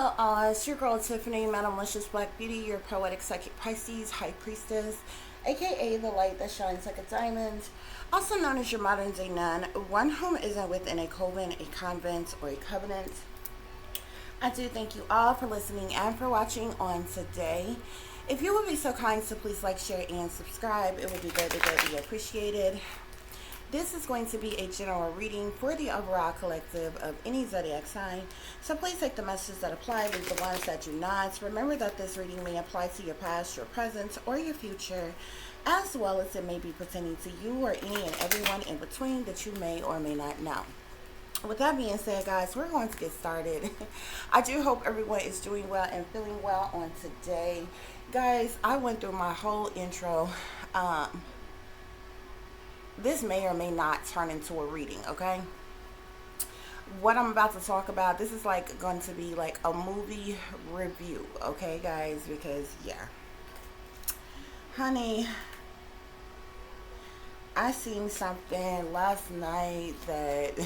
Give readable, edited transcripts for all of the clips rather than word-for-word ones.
Hello, it's your girl Tiffany, Madam Malicious Black Beauty, your poetic psychic Pisces, High Priestess, aka the light that shines like a diamond, also known as your modern day nun, one whom isn't within a coven, a convent, or a covenant. I do thank you all for listening and for watching on today. If you would be so kind to please like, share, and subscribe, it would be greatly appreciated. This is going to be a general reading for the overall collective of any zodiac sign. So please take the messages that apply, leave the ones that do not. Remember that this reading may apply to your past, your present, or your future, as well as it may be pertaining to you or any and everyone in between that you may or may not know. With that being said, guys, we're going to get started. I do hope everyone is doing well and feeling well on today. Guys, I went through my whole intro. This may or may not turn into a reading, okay? What I'm about to talk about, this is like going to be like a movie review, okay, guys? Because, yeah. Honey, I seen something last night that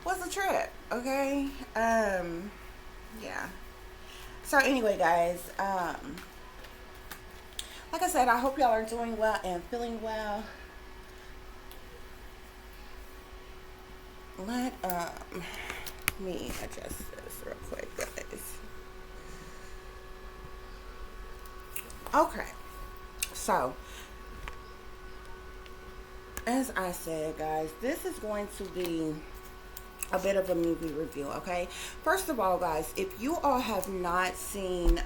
was a trip, okay? Yeah. So anyway, guys, like I said, I hope y'all are doing well and feeling well. Let me adjust this real quick, guys. Okay, so as I said, guys, this is going to be a bit of a movie review. Okay, first of all, guys, if you all have not seen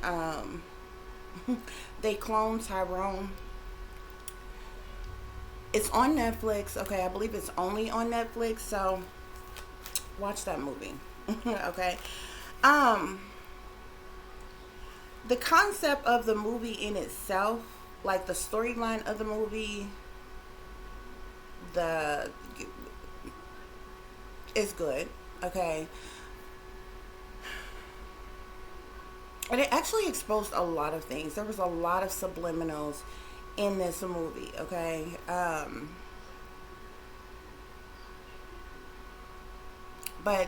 They Clone Tyrone, it's on Netflix. Okay, I believe it's only on Netflix, so watch that movie. Okay. The concept of the movie in itself, like the storyline of the movie, the is good. Okay. And it actually exposed a lot of things. There was a lot of subliminals in this movie, okay? But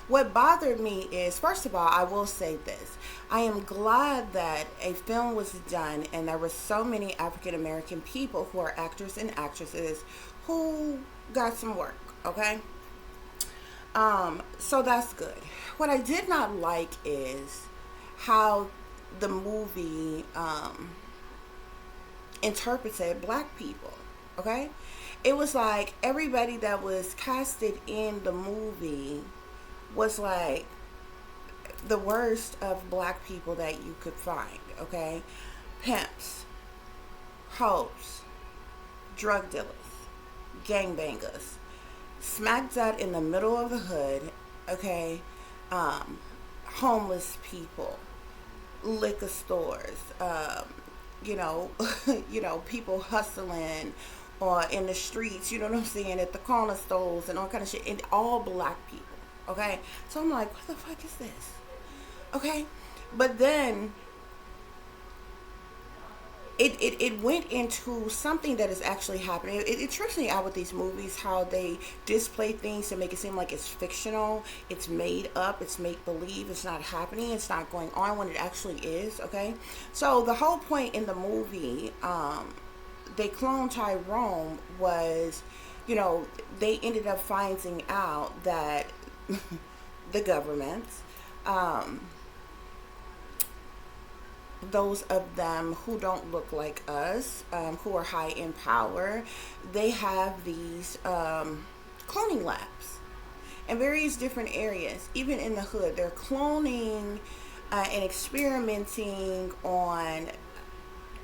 what bothered me is, first of all, I will say this. I am glad that a film was done and there were so many African American people who are actors and actresses who got some work, okay? So that's good. What I did not like is how the movie interpreted black people, okay? It was like everybody that was casted in the movie was like the worst of black people that you could find, okay? Pimps, hoes, drug dealers, gangbangers, smack dab in the middle of the hood, okay? Homeless people, liquor stores, you know, people hustling or in the streets, you know what I'm saying, at the corner stores and all kind of shit, and all black people, okay? So I'm like, what the fuck is this? Okay? But then it went into something that is actually happening. It trips me out with these movies, how they display things to make it seem like it's fictional, it's made up, it's make-believe, it's not happening, it's not going on when it actually is, okay? So the whole point in the movie, They Clone Tyrone, was, you know, they ended up finding out that the government, those of them who don't look like us, who are high in power, they have these cloning labs in various different areas. Even in the hood, they're cloning and experimenting on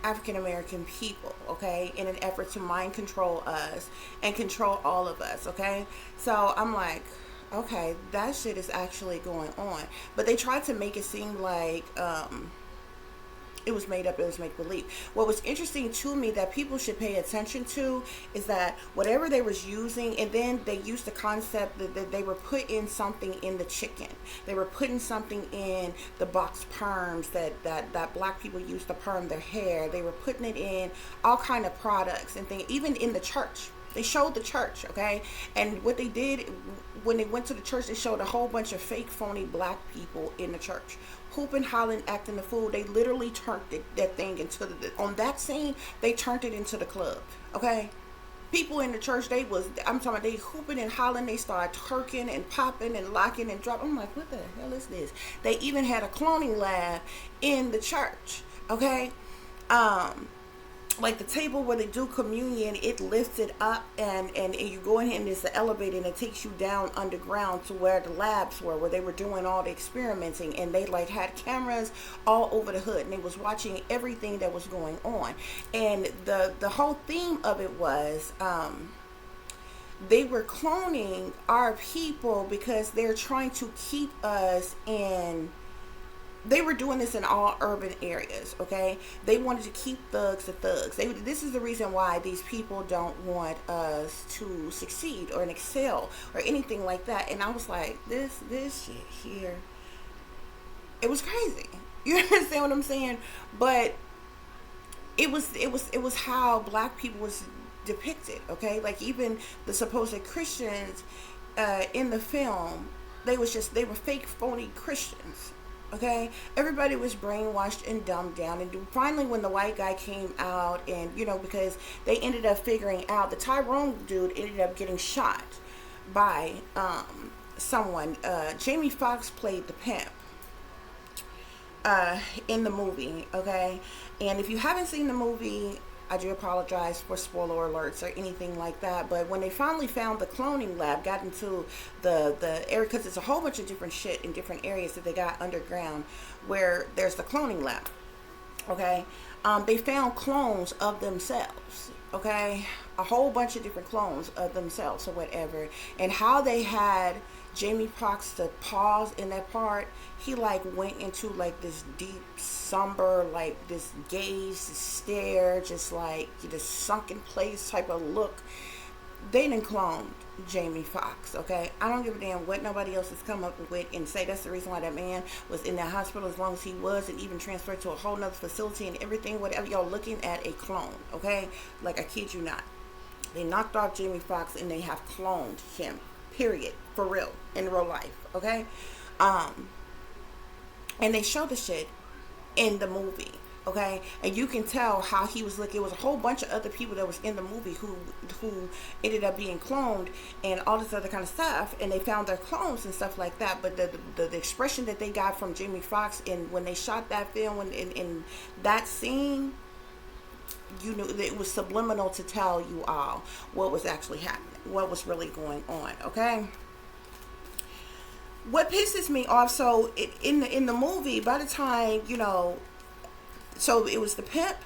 African American people, okay, in an effort to mind control us and control all of us, okay? So I'm like, okay, that shit is actually going on. But they tried to make it seem like it was made up, it was make-believe. What was interesting to me that people should pay attention to is that whatever they was using, and then they used the concept that they were putting something in the chicken. They were putting something in the box perms that black people use to perm their hair. They were putting it in all kind of products and things, even in the church. They showed the church, okay? And what they did when they went to the church, they showed a whole bunch of fake, phony black people in the church, hooping, hollering, acting the fool. They literally turned that thing into on that scene. They turned it into the club, okay? People in the church, I'm talking about, they hooping and hollering. They started twerking and popping and locking and dropping. I'm like, what the hell is this? They even had a cloning lab in the church, okay? Like the table where they do communion, it lifts it up, and you go in here, and there's the elevator, and it takes you down underground to where the labs were, where they were doing all the experimenting, and they like had cameras all over the hood, and they was watching everything that was going on. And the whole theme of it was they were cloning our people because they're trying to keep us in. They were doing this in all urban areas, okay? They wanted to keep thugs to thugs. This is the reason why these people don't want us to succeed or excel or anything like that. And I was like, this shit here, it was crazy. You understand what I'm saying? But it was how black people was depicted, okay? Like even the supposed Christians in the film, they were fake, phony Christians. Okay, everybody was brainwashed and dumbed down, and finally when the white guy came out, and because they ended up figuring out the Tyrone dude ended up getting shot by someone. Jamie Foxx played the pimp in the movie, okay? And if you haven't seen the movie, I do apologize for spoiler alerts or anything like that, but when they finally found the cloning lab, got into the area, because it's a whole bunch of different shit in different areas that they got underground where there's the cloning lab, okay? They found clones of themselves, okay? A whole bunch of different clones of themselves or whatever, and how they had Jamie Foxx to pause in that part, he like went into like this deep, somber, like this gaze, this stare, just like this sunken place type of look. They done cloned Jamie Foxx, okay? I don't give a damn what nobody else has come up with and say that's the reason why that man was in that hospital as long as he was, and even transferred to a whole nother facility and everything, whatever. Y'all looking at a clone, okay? Like, I kid you not. They knocked off Jamie Foxx and they have cloned him. Period. For real. In real life. Okay? And they show the shit in the movie. Okay? And you can tell how he was looking. It was a whole bunch of other people that was in the movie who ended up being cloned and all this other kind of stuff. And they found their clones and stuff like that. But the expression that they got from Jamie Foxx when they shot that film in that scene, you knew that it was subliminal to tell you all what was actually happening, what was really going on, okay? What pisses me off, so in the movie, by the time, so it was the pimp,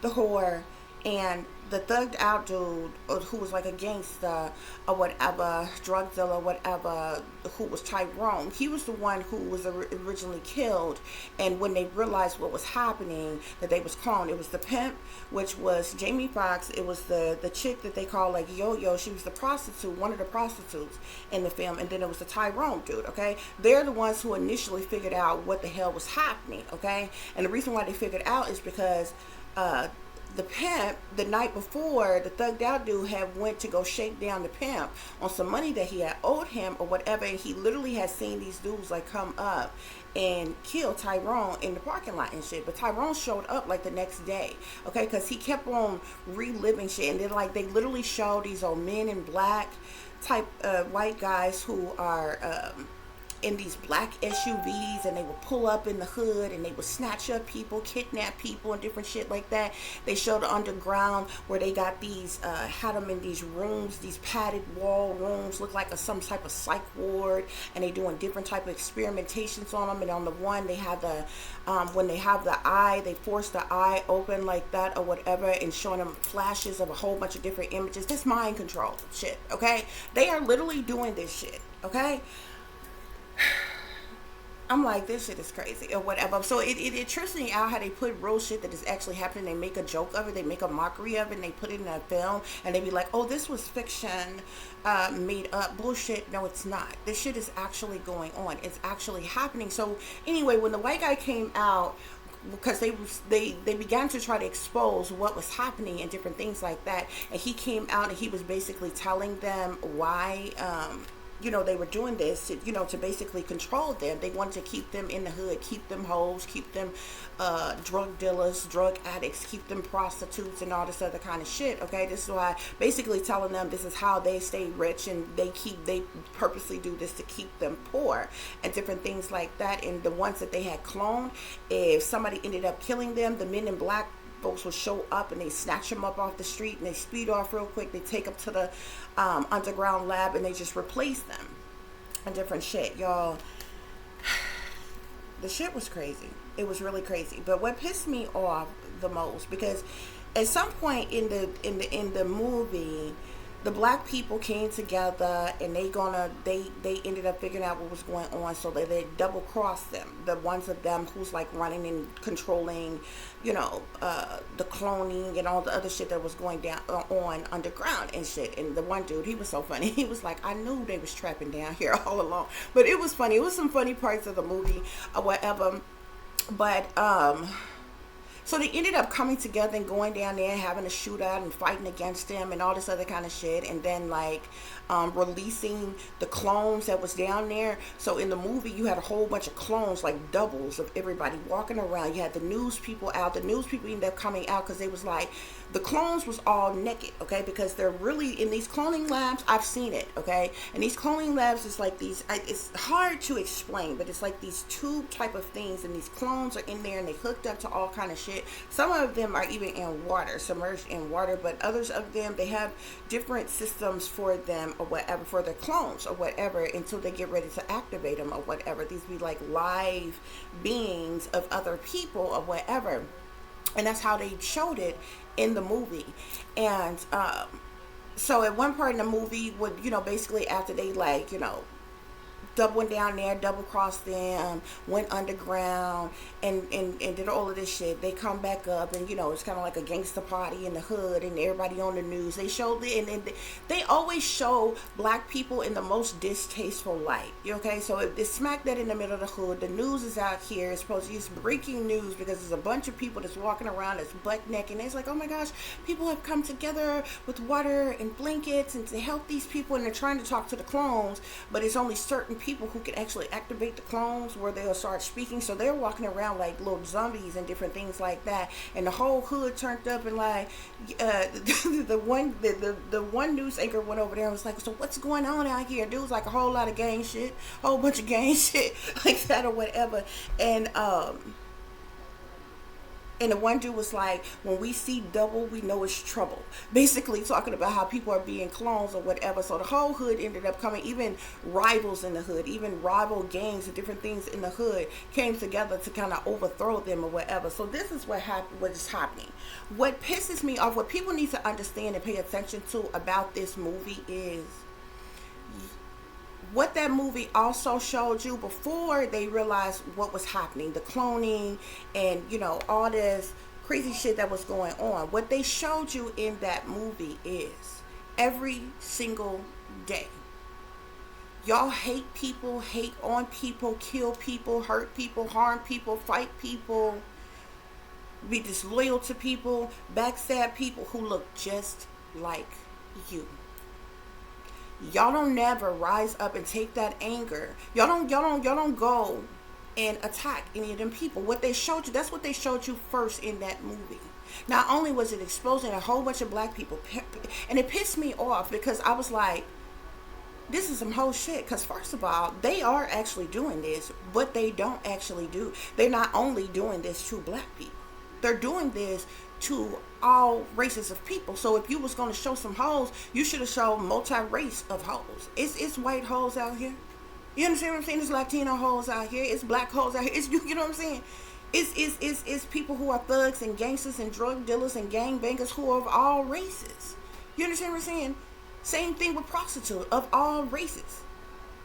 the whore, and the thugged out dude who was like a gangster or whatever, drug dealer, whatever, who was Tyrone. He was the one who was originally killed, and when they realized what was happening, that they was cloned, it was the pimp, which was Jamie Foxx. It was the chick that they call like Yo-Yo. She was the prostitute, one of the prostitutes in the film, and then it was the Tyrone dude, okay? They're the ones who initially figured out what the hell was happening, okay? And the reason why they figured out is because the pimp, the night before, the thugged out dude had went to go shake down the pimp on some money that he had owed him or whatever, and he literally had seen these dudes like come up and kill Tyrone in the parking lot and shit. But Tyrone showed up like the next day, okay, because he kept on reliving shit. And then like they literally showed these old men in black type white guys who are in these black SUVs, and they would pull up in the hood and they would snatch up people, kidnap people, and different shit like that. They showed the underground where they got these, had them in these rooms, these padded wall rooms, look like some type of psych ward, and they doing different type of experimentations on them. And on the one, they have the, when they have the eye, they force the eye open like that or whatever, and showing them flashes of a whole bunch of different images. This mind control shit, okay? They are literally doing this shit, okay? I'm like, this shit is crazy or whatever. So it trips me out how they put real shit that is actually happening. They make a joke of it, they make a mockery of it, and they put it in a film, and they be like, oh, this was fiction, made up bullshit. No, it's not. This shit is actually going on. It's actually happening. So anyway, when the white guy came out because they began to try to expose what was happening and different things like that. And he came out and he was basically telling them why they were doing this to basically control them. They wanted to keep them in the hood, keep them hoes, keep them drug dealers, drug addicts, keep them prostitutes and all this other kind of shit. Okay, this is why basically telling them this is how they stay rich, and they purposely do this to keep them poor and different things like that. And the ones that they had cloned, if somebody ended up killing them, the men in black folks will show up and they snatch them up off the street and they speed off real quick. They take them to the underground lab and they just replace them and different shit. Y'all, the shit was crazy. It was really crazy. But what pissed me off the most, because at some point in the movie, the black people came together and they ended up figuring out what was going on, so they double crossed them, the ones of them who's like running and controlling the cloning and all the other shit that was going down on underground and shit. And the one dude, he was so funny. He was like, I knew they was trapping down here all along. But it was funny. It was some funny parts of the movie or whatever. But so they ended up coming together and going down there and having a shootout and fighting against them and all this other kind of shit. And then releasing the clones that was down there. So in the movie, you had a whole bunch of clones, like doubles of everybody walking around. You had the news people out. The news people ended up coming out because they was like, the clones was all naked, okay? Because they're really, in these cloning labs, I've seen it, okay? And these cloning labs is like these, it's hard to explain, but it's like these tube type of things, and these clones are in there and they hooked up to all kind of shit. Some of them are even in water, submerged in water, but others of them, they have different systems for them or whatever, for their clones or whatever, until they get ready to activate them or whatever. These be like live beings of other people or whatever. And that's how they showed it in the movie. And so at one part in the movie, would basically after they went down there, double crossed them, went underground, and did all of this shit. They come back up, and it's kind of like a gangster party in the hood, and everybody on the news. They showed it, and they always show black people in the most distasteful light. Okay, so it's smack that in the middle of the hood. The news is out here. It's supposed to be breaking news because there's a bunch of people that's walking around that's butt naked, and it's like, oh my gosh, people have come together with water and blankets and to help these people, and they're trying to talk to the clones, but it's only certain people who can actually activate the clones where they'll start speaking. So they're walking around like little zombies and different things like that, and the whole hood turned up, and like the one news anchor went over there and was like, so what's going on out here? Dude was like, a whole lot of gang shit, whole bunch of gang shit like that or whatever. And the one dude was like, when we see double, we know it's trouble. Basically talking about how people are being clones or whatever. So the whole hood ended up coming, even rivals in the hood, even rival gangs and different things in the hood came together to kind of overthrow them or whatever. So this is what is happening. What pisses me off, what people need to understand and pay attention to about this movie is what that movie also showed you before they realized what was happening, the cloning and all this crazy shit that was going on. What they showed you in that movie is every single day, y'all hate people, hate on people, kill people, hurt people, harm people, fight people, be disloyal to people, backstab people who look just like you. Y'all don't never rise up and take that anger. Y'all don't go and attack any of them people. What they showed you, that's what they showed you first in that movie. Not only was it exposing a whole bunch of black people, and it pissed me off because I was like, this is some whole shit. Because first of all, they are actually doing this, but they don't actually do. They're not only doing this to black people. They're doing this to all races of people. So if you was going to show some hoes, you should have shown multi-race of hoes. It's white hoes out here. You understand what I'm saying? It's Latino hoes out here. It's black hoes out here. It's, you know what I'm saying? It's people who are thugs and gangsters and drug dealers and gangbangers who are of all races. You understand what I'm saying? Same thing with prostitutes of all races.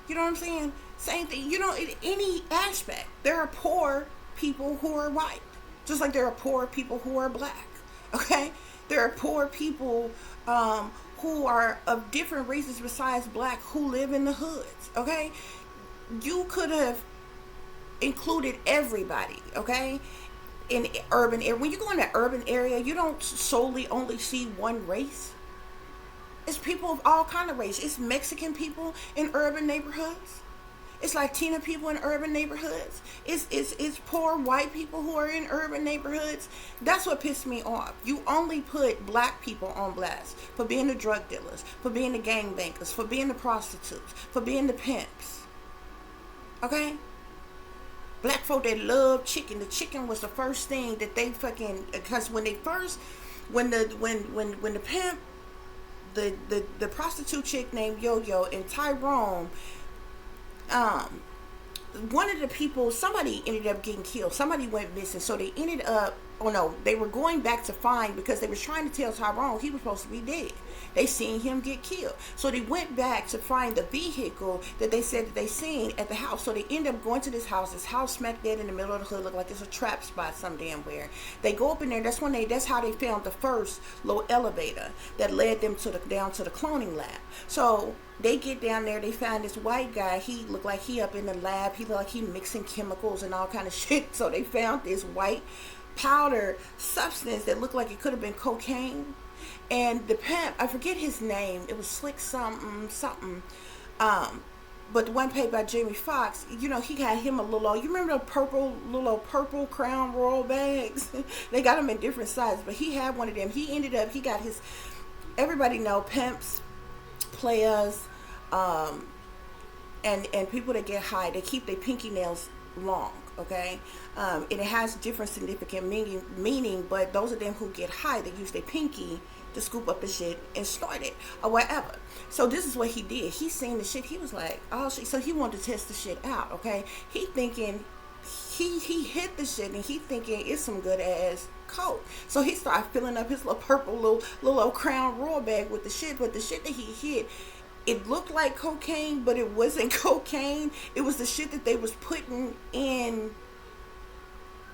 You know what I'm saying? Same thing. In any aspect, there are poor people who are white. Just like there are poor people who are black, okay? There are poor people who are of different races besides black who live in the hoods, okay? You could have included everybody, okay? in urban area. When you go in an urban area, you don't solely only see one race. It's people of all kind of race. It's Mexican people in urban neighborhoods. It's Latina people in urban neighborhoods. It's poor white people who are in urban neighborhoods. That's what pissed me off. You only put black people on blast for being the drug dealers, for being the gangbangers, for being the prostitutes, for being the pimps. Okay? Black folk that love chicken. The chicken was the first thing that they fucking, because when the pimp, the prostitute chick named Yo-Yo and Tyrone, one of the people, somebody ended up getting killed. Somebody went missing. So they ended up, oh no, they were going back to find, because they was trying to tell Tyrone he was supposed to be dead. They seen him get killed. So they went back to find the vehicle that they said that they seen at the house. So they end up going to this house smack dead in the middle of the hood, look like it's a trap spot some damn where. They go up in there. That's how they found the first little elevator that led them to down to the cloning lab. So they get down there, they find this white guy. He looked like he up in the lab. He looked like he mixing chemicals and all kind of shit. So they found this white powder substance that looked like it could have been cocaine. And the pimp, I forget his name. It was Slick something. But the one paid by Jamie Foxx, you know, he had him a little, you remember the little purple Crown Royal bags? They got them in different sizes, but he had one of them. He got his, everybody know pimps, players, and people that get high, they keep their pinky nails long, okay? And it has different significant meaning, but those of them who get high, they use their pinky to scoop up the shit and snort it or whatever. So this is what he did. He seen the shit. He was like, oh shit. So he wanted to test the shit out, okay? He thinking, he hit the shit and he thinking it's some good ass coke. So he started filling up his little purple little Crown Royal bag with the shit. But the shit that he hit, it looked like cocaine, but it wasn't cocaine. It was the shit that they was putting in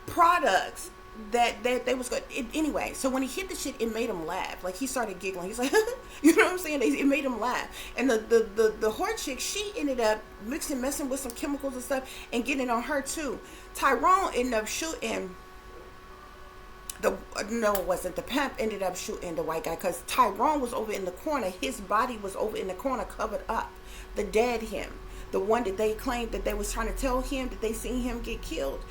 products that they was good. Anyway, so when he hit the shit, it made him laugh. Like, he started giggling. He's like, you know what I'm saying? It made him laugh. And the whore chick, she ended up messing with some chemicals and stuff and getting on her too. Tyrone ended up shooting it wasn't. The pimp ended up shooting the white guy, because Tyrone was over in the corner. His body was over in the corner, covered up. The dead him, the one that they claimed that they was trying to tell him that they seen him get killed.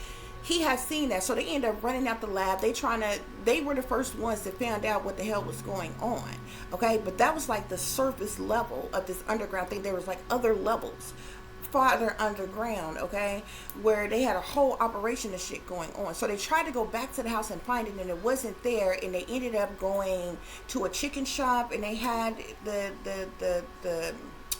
He had seen that, so they ended up running out the lab. They were the first ones that found out what the hell was going on, okay? But that was like the surface level of this underground thing. There was like other levels farther underground, okay, where they had a whole operation of shit going on. So they tried to go back to the house and find it, and it wasn't there. And they ended up going to a chicken shop, and they had the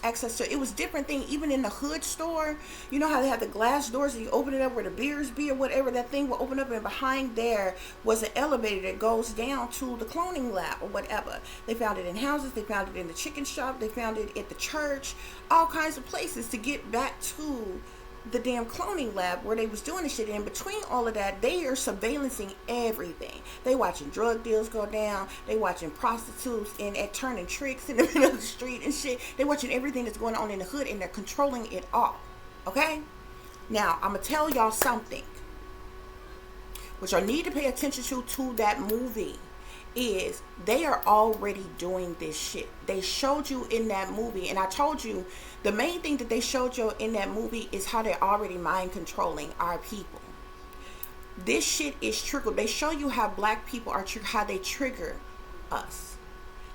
access to, it was different thing. Even in the hood store, you know how they have the glass doors and you open it up where the beers be or whatever, that thing will open up, and behind there was an elevator that goes down to the cloning lab or whatever. They found it in houses, they found it in the chicken shop, they found it at the church, all kinds of places to get back to the damn cloning lab where they was doing the shit. In between all of that, they are surveillancing everything. They watching drug deals go down. They watching prostitutes and at turning tricks in the middle of the street and shit. They watching everything that's going on in the hood, and they're controlling it all. Okay? Now, I'm gonna tell y'all something which I need to pay attention to that movie. Is they are already doing this shit. They showed you in that movie, and I told you the main thing that they showed you in that movie is how they're already mind controlling our people. This shit is triggered. They show you how black people are how they trigger us.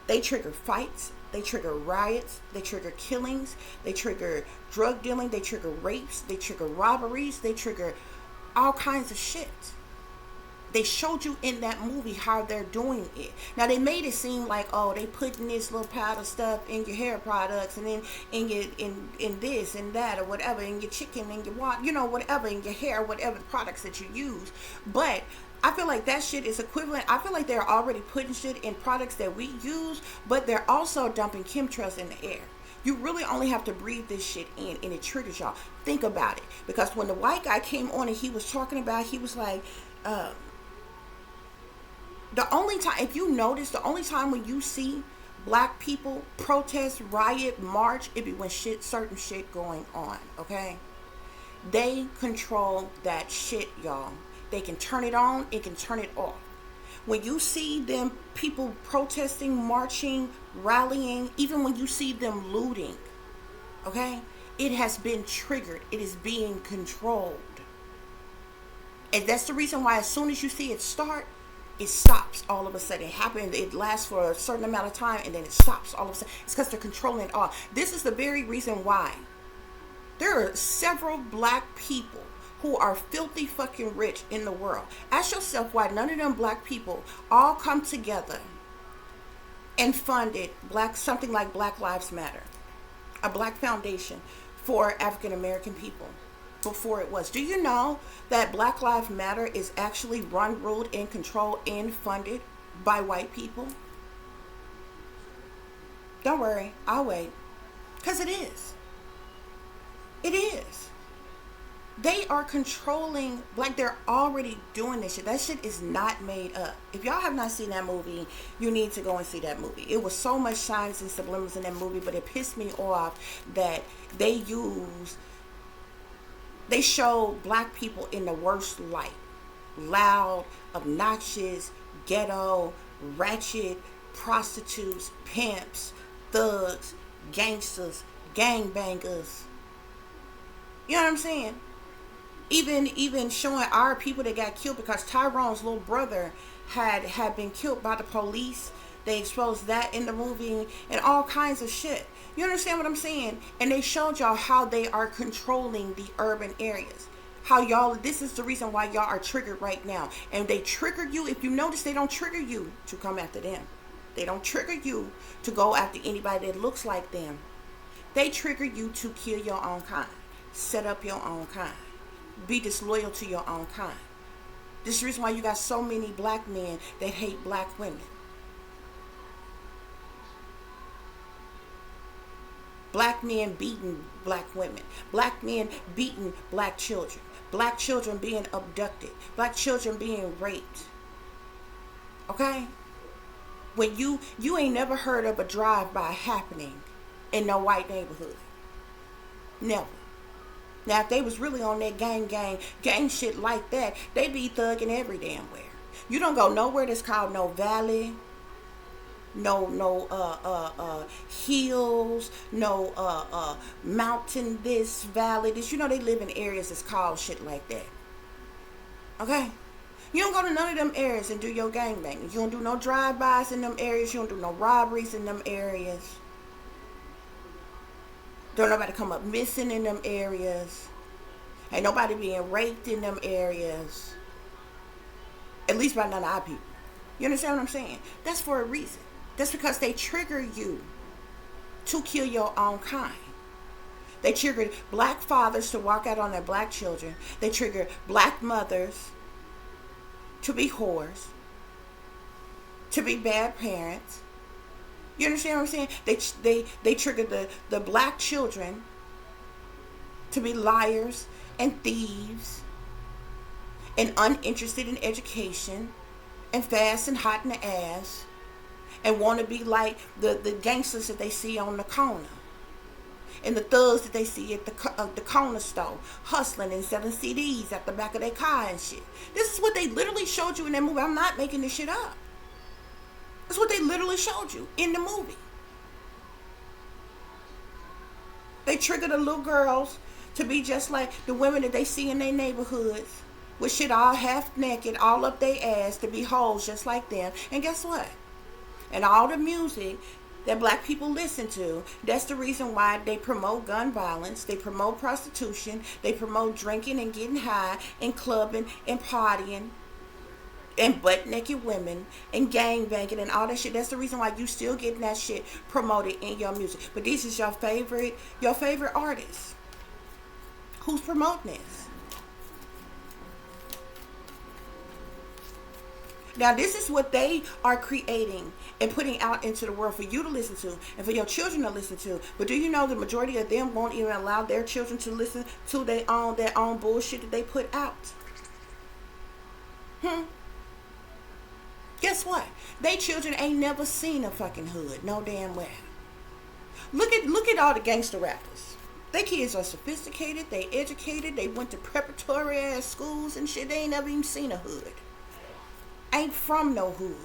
They trigger fights, they trigger riots, they trigger killings, they trigger drug dealing, they trigger rapes, they trigger robberies, they trigger all kinds of shit. They showed you in that movie how they're doing it. Now, they made it seem like, oh, they putting this little powder stuff in your hair products, and then in this and that or whatever, in your chicken and your whatever, in your hair, whatever products that you use. But I feel like that shit is equivalent. I feel like they're already putting shit in products that we use, but they're also dumping chemtrails in the air. You really only have to breathe this shit in, and it triggers y'all. Think about it. Because when the white guy came on and he was talking about, he was like, the only time, if you notice, the only time when you see black people protest, riot, march, it be when certain shit going on, okay? They control that shit, y'all. They can turn it on, it can turn it off. When you see them people protesting, marching, rallying, even when you see them looting, okay, it has been triggered. It is being controlled. And that's the reason why as soon as you see it start, it stops all of a sudden. It happens, it lasts for a certain amount of time, and then it stops all of a sudden. It's because they're controlling it all. This is the very reason why there are several black people who are filthy fucking rich in the world. Ask yourself why none of them black people all come together and funded something like Black Lives Matter, a black foundation for African American people before it was. Do you know that Black Lives Matter is actually run, ruled, and controlled and funded by white people? Don't worry, I'll wait. Because it is. It is. They are controlling, like they're already doing this shit. That shit is not made up. If y'all have not seen that movie, you need to go and see that movie. It was so much shines and subliminals in that movie, but it pissed me off that they show black people in the worst light. Loud, obnoxious, ghetto, ratchet, prostitutes, pimps, thugs, gangsters, gangbangers. You know what I'm saying? Even showing our people that got killed because Tyrone's little brother had been killed by the police. They exposed that in the movie and all kinds of shit. You understand what I'm saying? And they showed y'all how they are controlling the urban areas. How y'all, this is the reason why y'all are triggered right now. And they trigger you. If you notice, they don't trigger you to come after them. They don't trigger you to go after anybody that looks like them. They trigger you to kill your own kind. Set up your own kind. Be disloyal to your own kind. This is the reason why you got so many black men that hate black women. Black men beating black women. Black men beating black children. Black children being abducted. Black children being raped. Okay? When you ain't never heard of a drive-by happening in no white neighborhood. Never. Now, if they was really on that gang shit like that, they be thugging every damn where. You don't go nowhere that's called no valley, no hills, no mountain this, valley this. You know they live in areas that's called shit like that. Okay? You don't go to none of them areas and do your gangbanging. You don't do no drive-bys in them areas. You don't do no robberies in them areas. Don't nobody come up missing in them areas. Ain't nobody being raped in them areas. At least by none of our people. You understand what I'm saying? That's for a reason. That's because they trigger you to kill your own kind. They triggered black fathers to walk out on their black children. They triggered black mothers to be whores, to be bad parents. You understand what I'm saying? They triggered the black children to be liars and thieves and uninterested in education and fast and hot in the ass and want to be like the gangsters that they see on the corner and the thugs that they see at the corner store hustling and selling CDs at the back of their car and shit. This is what they literally showed you in that movie. I'm not making this shit up. That's what they literally showed you in the movie. They trigger the little girls to be just like the women that they see in their neighborhoods with shit all half naked, all up their ass, to be hoes just like them. And guess what? And all the music that black people listen to, that's the reason why they promote gun violence, they promote prostitution, they promote drinking and getting high and clubbing and partying and butt naked women and gang banging and all that shit. That's the reason why you still getting that shit promoted in your music. But this is your favorite artist who's promoting this. Now this is what they are creating and putting out into the world for you to listen to and for your children to listen to. But do you know the majority of them won't even allow their children to listen to their own bullshit that they put out? Guess what? They children ain't never seen a fucking hood. No damn well. Look at all the gangster rappers. They kids are sophisticated, they educated, they went to preparatory ass schools and shit. They ain't never even seen a hood. Ain't from no hood.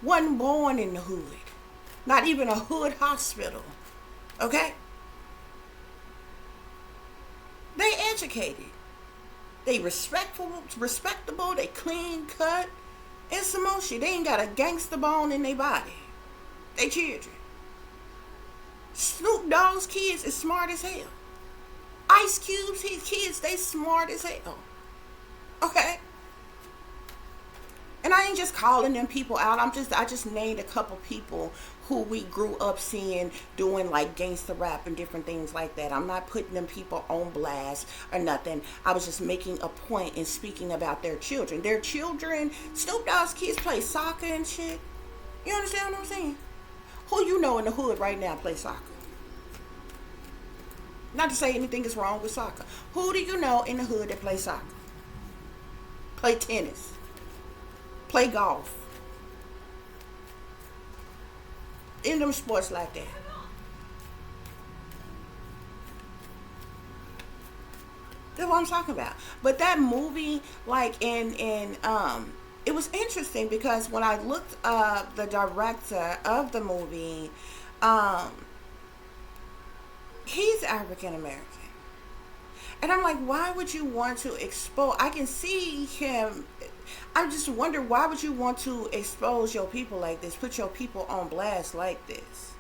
Wasn't born in the hood. Not even a hood hospital. Okay? They educated. They respectable, they clean cut. And some more shit. They ain't got a gangster bone in their body. They children. Snoop Dogg's kids is smart as hell. Ice Cube's his kids, they smart as hell. Okay? And I ain't just calling them people out. I just named a couple people who we grew up seeing doing like gangster rap and different things like that. I'm not putting them people on blast or nothing. I was just making a point and speaking about their children. Their children, Snoop Dogg's kids play soccer and shit. You understand what I'm saying? Who you know in the hood right now play soccer? Not to say anything is wrong with soccer. Who do you know in the hood that play soccer? Play tennis. Play golf. In them sports like that. That's what I'm talking about. But that movie, like it was interesting because when I looked up the director of the movie, he's African American. And I'm like, why would you want to expose? I can see him. I just wonder, why would you want to expose your people like this? Put your people on blast like this?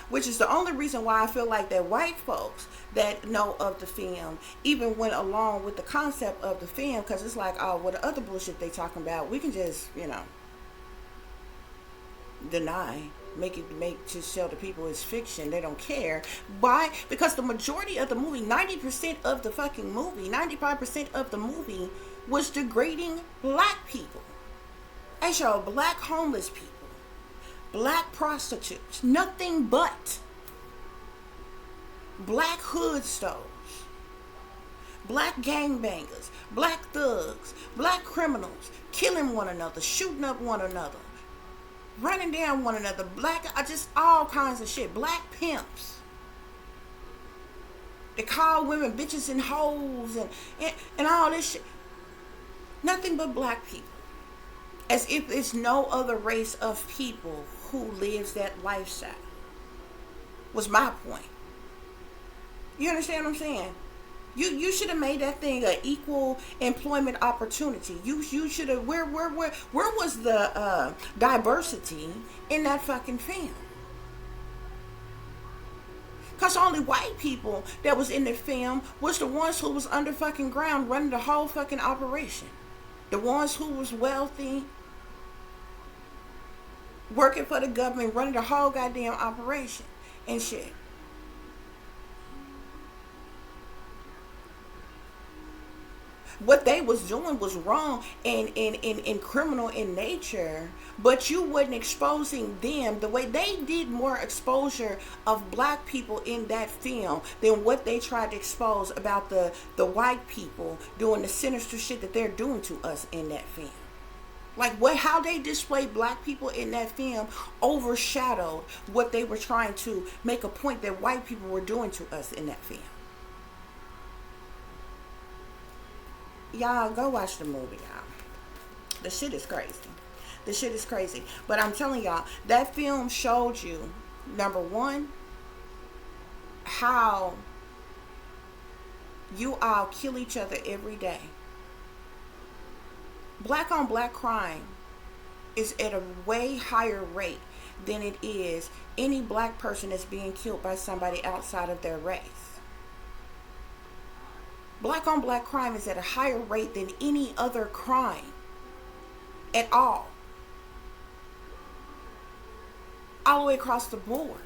Which is the only reason why I feel like that white folks that know of the film even went along with the concept of the film, because it's like, oh, what the other bullshit they talking about, we can just, deny, make to show the people it's fiction. They don't care. Why? Because the majority of the movie, 90% of the fucking movie, 95% of the movie was degrading black people. They show black homeless people, black prostitutes, nothing but black hood stores, black gangbangers, black thugs, black criminals, killing one another, shooting up one another, running down one another, just all kinds of shit. Black pimps. They call women bitches and hoes and all this shit. Nothing but black people. As if it's no other race of people who lives that lifestyle. Was my point. You understand what I'm saying? You should have made that thing an equal employment opportunity. You should have. Where was the diversity in that fucking film? Because only white people that was in the film was the ones who was under fucking ground running the whole fucking operation. The ones who was wealthy, working for the government, running the whole goddamn operation and shit. What they was doing was wrong and criminal in nature, but you wasn't exposing them the way they did. More exposure of black people in that film than what they tried to expose about the white people doing the sinister shit that they're doing to us in that film. Like how they displayed black people in that film overshadowed what they were trying to make a point that white people were doing to us in that film. Y'all go watch the movie, y'all. The shit is crazy. The shit is crazy. But I'm telling y'all, that film showed you, number one, how you all kill each other every day. Black on black crime is at a way higher rate than it is any black person that's being killed by somebody outside of their race. Black on black crime is at a higher rate than any other crime at all. All the way across the board.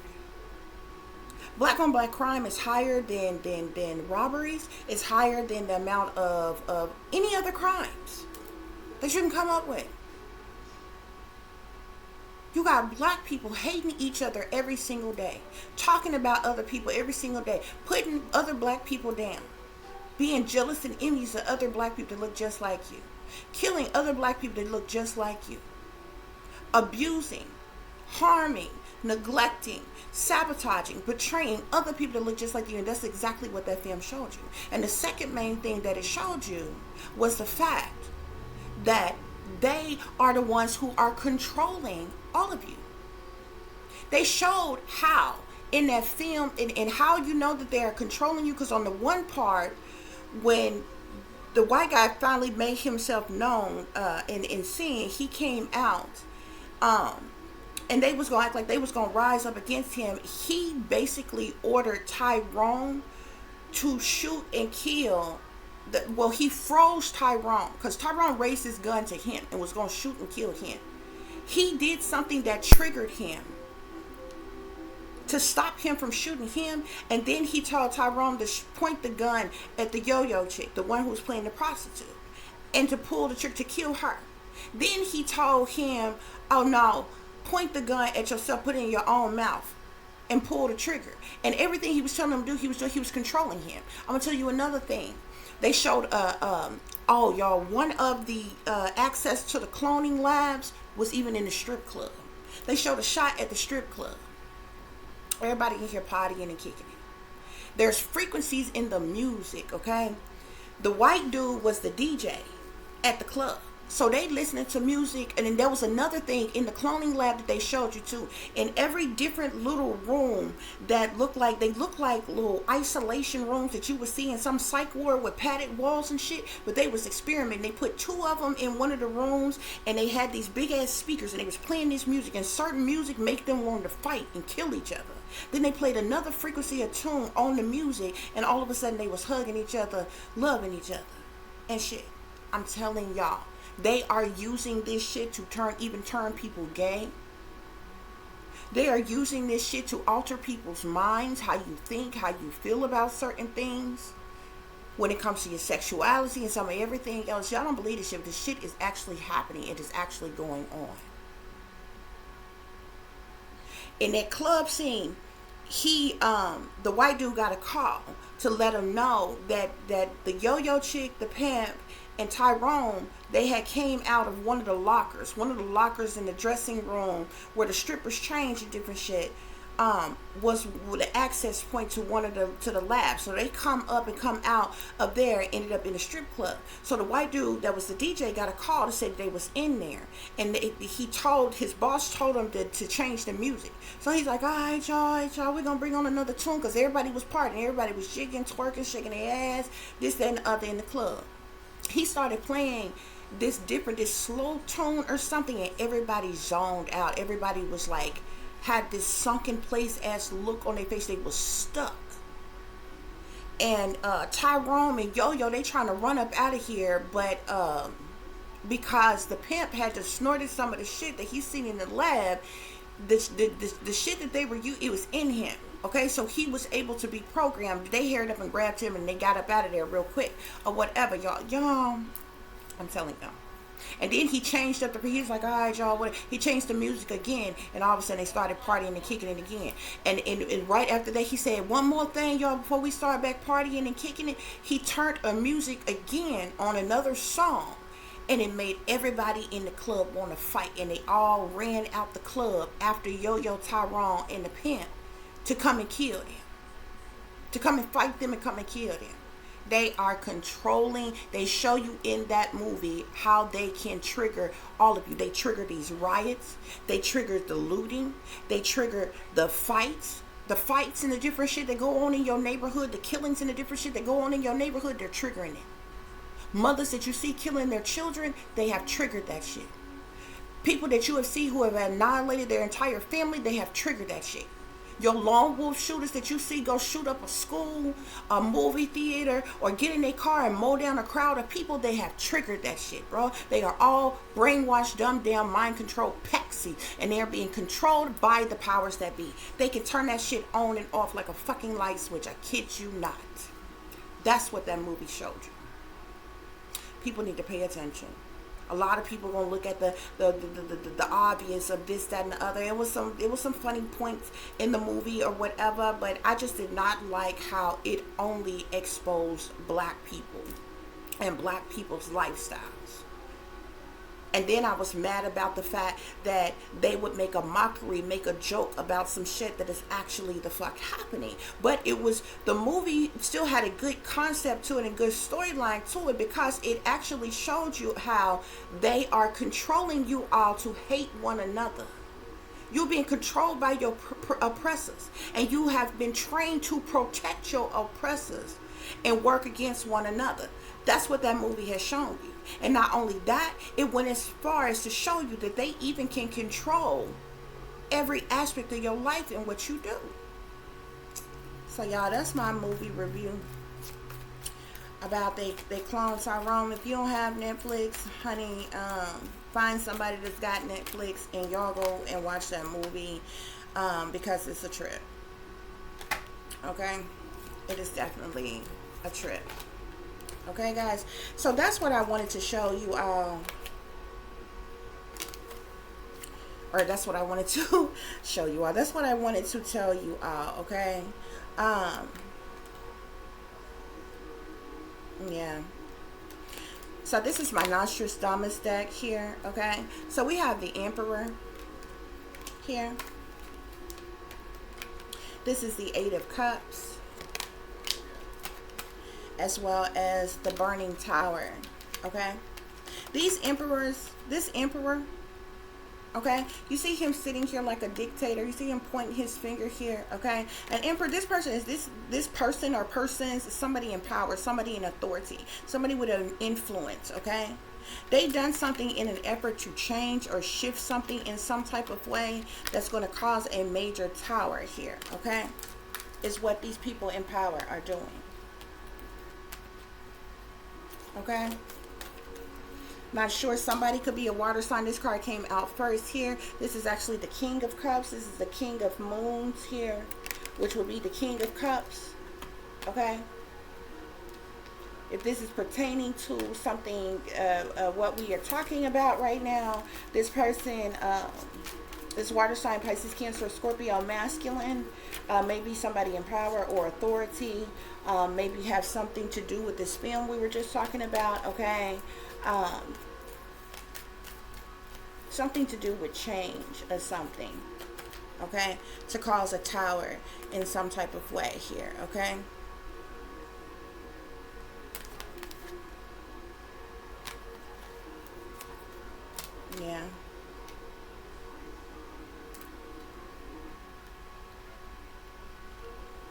Black on black crime is higher than robberies. It's higher than the amount of any other crimes that you can come up with. You got black people hating each other every single day. Talking about other people every single day. Putting other black people down. Being jealous and envious of other black people that look just like you. Killing other black people that look just like you. Abusing, harming, neglecting, sabotaging, betraying other people that look just like you. And that's exactly what that film showed you. And the second main thing that it showed you was the fact that they are the ones who are controlling all of you. They showed how in that film, and how you know that they are controlling you, because on the one part, when the white guy finally made himself known in seeing, he came out, and they was going to act like they was going to rise up against him. He basically ordered Tyrone to shoot and kill. He froze Tyrone, because Tyrone raised his gun to him and was going to shoot and kill him. He did something that triggered him to stop him from shooting him, and then he told Tyrone to point the gun at the yo-yo chick, the one who was playing the prostitute, and to pull the trigger to kill her. Then he told him, oh no, point the gun at yourself, put it in your own mouth, and pull the trigger. And everything he was telling him to do, he was controlling him. I'm gonna tell you another thing. They showed oh y'all, one of the access to the cloning labs was even in the strip club. They showed a shot at the strip club. Everybody in here partying and kicking it. There's frequencies in the music, okay? The white dude was the DJ at the club. So they listening to music. And then there was another thing in the cloning lab that they showed you too. In every different little room that look like little isolation rooms that you would see in some psych ward with padded walls and shit. But they was experimenting. They put two of them in one of the rooms, and they had these big ass speakers, and they was playing this music, and certain music make them want to fight and kill each other. Then they played another frequency of tune on the music, and all of a sudden they was hugging each other, loving each other and shit. I'm telling y'all, they are using this shit to turn people gay. They are using this shit to alter people's minds, how you think, how you feel about certain things. When it comes to your sexuality and some of everything else, y'all don't believe this shit. This shit is actually happening. It is actually going on. In that club scene, the white dude got a call to let him know that the yo-yo chick, the pimp, and Tyrone, they had came out of one of the lockers in the dressing room where the strippers change and different shit, was the access point to the lab. So they come up and come out of there, ended up in the strip club. So the white dude that was the DJ got a call to say that they was in there, and his boss told him to change the music. So he's like, all right, y'all, we're gonna bring on another tune, because everybody was partying, everybody was jigging, twerking, shaking their ass, this, that, and the other in the club. He started playing this slow tone or something, and everybody zoned out. Everybody was like, had this sunken place ass look on their face. They was stuck. And Tyrone and Yo-Yo, they trying to run up out of here, but because the pimp had to snorted some of the shit that he's seen in the lab, the shit that they were using, it was in him. Okay, so he was able to be programmed. They haired up and grabbed him, and they got up out of there real quick or whatever, y'all. I'm telling y'all. And then he changed up he was like, all right, y'all, he changed the music again, and all of a sudden they started partying and kicking it again. And right after that, he said, one more thing, y'all, before we start back partying and kicking it. He turned a music again on another song, and it made everybody in the club want to fight, and they all ran out the club after Yo-Yo, Tyrone, and the pimp to come and kill them, to come and fight them and come and kill them. They are controlling. They show you in that movie how they can trigger all of you. They trigger these riots. They trigger the looting. They trigger the fights and the different shit that go on in your neighborhood, the killings and the different shit that go on in your neighborhood. They're triggering it. Mothers that you see killing their children, they have triggered that shit. People that you have seen who have annihilated their entire family, they have triggered that shit. Your lone wolf shooters that you see go shoot up a school, a movie theater, or get in their car and mow down a crowd of people, they have triggered that shit, bro. They are all brainwashed, dumbed down, mind controlled patsy, and they're being controlled by the powers that be. They can turn that shit on and off like a fucking light switch. I kid you not. That's what that movie showed you. People need to pay attention. A lot of people gonna look at the obvious of this, that, and the other. It was some funny points in the movie or whatever, but I just did not like how it only exposed black people and black people's lifestyles. And then I was mad about the fact that they would make a mockery, make a joke about some shit that is actually the fuck happening. But it was, the movie still had a good concept to it and good storyline to it, because it actually showed you how they are controlling you all to hate one another. You're being controlled by your oppressors, and you have been trained to protect your oppressors and work against one another. That's what that movie has shown you. And not only that, it went as far as to show you that they even can control every aspect of your life and what you do. So y'all, that's my movie review about they clone Tyrone. If you don't have Netflix, honey, find somebody that's got Netflix and y'all go and watch that movie, because it's a trip. Okay? It is definitely a trip. Okay, guys? So that's what I wanted to show you all. Or that's what I wanted to show you all. That's what I wanted to tell you all, okay? Yeah. So this is my Nostradamus deck here, okay? So we have the Emperor here. This is the Eight of Cups, as well as the Burning Tower, okay? These emperors, this emperor, okay, you see him sitting here like a dictator. You see him pointing his finger here, okay? An emperor, this person is this person or persons, somebody in power, somebody in authority, somebody with an influence, okay? They've done something in an effort to change or shift something in some type of way that's going to cause a major tower here, okay? Is what these people in power are doing. Okay? Not sure, somebody could be a water sign. This card came out first here. This is actually the King of Cups. This is the King of Moons here, which would be the King of Cups. Okay? If this is pertaining to something, what we are talking about right now, this person, this water sign, Pisces, Cancer, Scorpio, masculine, maybe somebody in power or authority, maybe have something to do with this film we were just talking about, okay? Something to do with change or something, okay? To cause a tower in some type of way here, okay? Yeah.